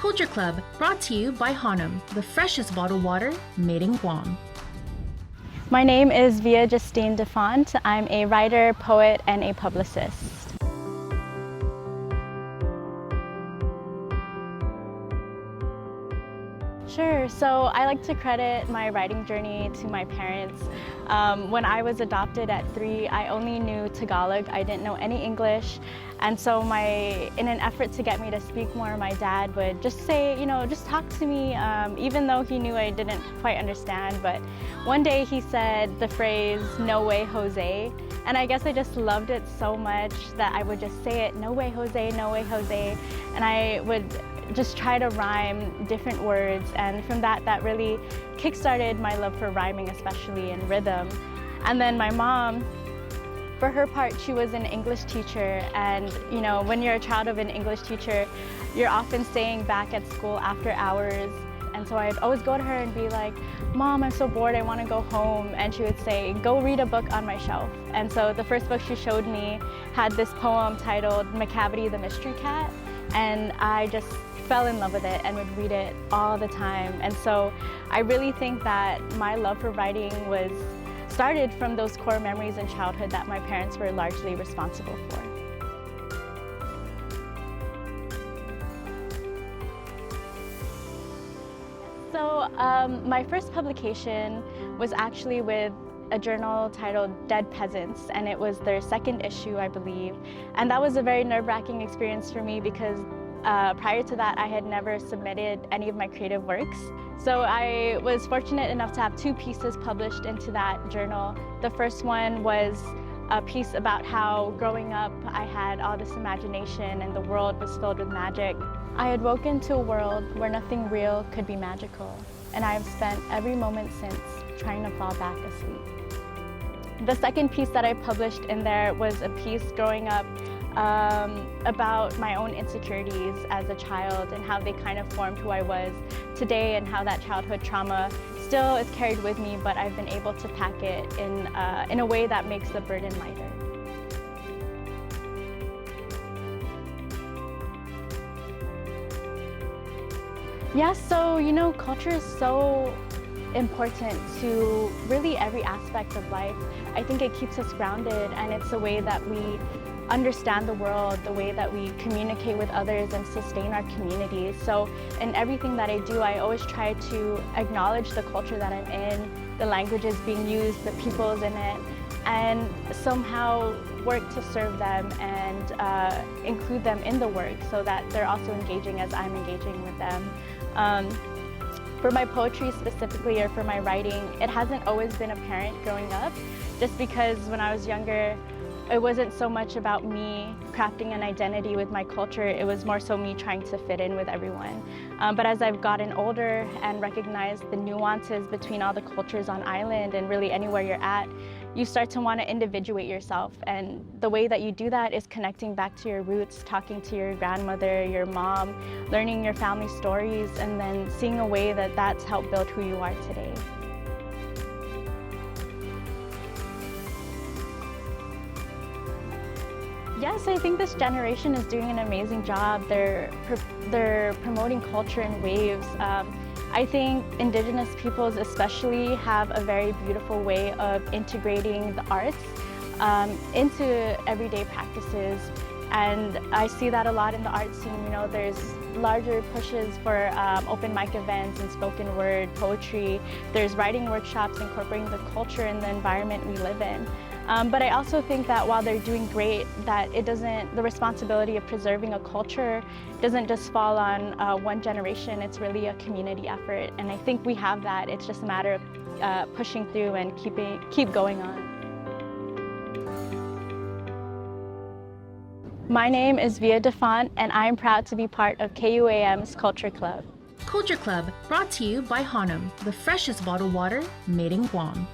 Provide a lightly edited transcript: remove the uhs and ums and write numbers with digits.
Culture Club, brought to you by Hanum, the freshest bottled water made in Guam. My name is Via De Fant. I'm a writer, poet, and a publicist. Sure. So I like to credit my writing journey to my parents. When I was adopted at 3, I only knew Tagalog. I didn't know any English. And so in an effort to get me to speak more, my dad would just say, just talk to me, even though he knew I didn't quite understand. But one day he said the phrase, "No way, Jose." And I guess I just loved it so much that I would just say it, "No way, Jose, no way, Jose." And I would just try to rhyme different words, and from that really kick-started my love for rhyming, especially in rhythm. And then my mom, for her part, she was an English teacher, and when you're a child of an English teacher, you're often staying back at school after hours. And so I'd always go to her and be like, "Mom, I'm so bored, I want to go home." And she would say, "Go read a book on my shelf." And so the first book she showed me had this poem titled "Macavity the Mystery Cat," and I just fell in love with it and would read it all the time. And so I really think that my love for writing was started from those core memories in childhood that my parents were largely responsible for. So my first publication was actually with a journal titled Dead Peasants, and it was their second issue, I believe. And that was a very nerve-wracking experience for me because prior to that, I had never submitted any of my creative works. So I was fortunate enough to have 2 pieces published into that journal. The first one was a piece about how growing up I had all this imagination and the world was filled with magic. I had woken to a world where nothing real could be magical, and I have spent every moment since trying to fall back asleep. The second piece that I published in there was a piece growing up about my own insecurities as a child and how they kind of formed who I was today, and how that childhood trauma still is carried with me, but I've been able to pack it in a way that makes the burden lighter. Yeah, so culture is so important to really every aspect of life. I think it keeps us grounded, and it's a way that we understand the world, the way that we communicate with others and sustain our communities. So in everything that I do, I always try to acknowledge the culture that I'm in, the languages being used, the peoples in it, and somehow work to serve them and include them in the work so that they're also engaging as I'm engaging with them. For my poetry specifically, or for my writing, it hasn't always been apparent growing up, just because when I was younger, it wasn't so much about me crafting an identity with my culture, it was more so me trying to fit in with everyone. But as I've gotten older and recognized the nuances between all the cultures on island and really anywhere you're at, you start to want to individuate yourself. And the way that you do that is connecting back to your roots, talking to your grandmother, your mom, learning your family stories, and then seeing a way that that's helped build who you are today. Yes, I think this generation is doing an amazing job. They're promoting culture in waves. I think Indigenous peoples especially have a very beautiful way of integrating the arts into everyday practices. And I see that a lot in the art scene. There's larger pushes for open mic events and spoken word poetry. There's writing workshops incorporating the culture and the environment we live in. But I also think that while they're doing great, that the responsibility of preserving a culture doesn't just fall on one generation. It's really a community effort, and I think we have that. It's just a matter of pushing through and keep going on. My name is Via De Fant, and I'm proud to be part of KUAM's Culture Club. Culture Club, brought to you by Hanum, the freshest bottled water made in Guam.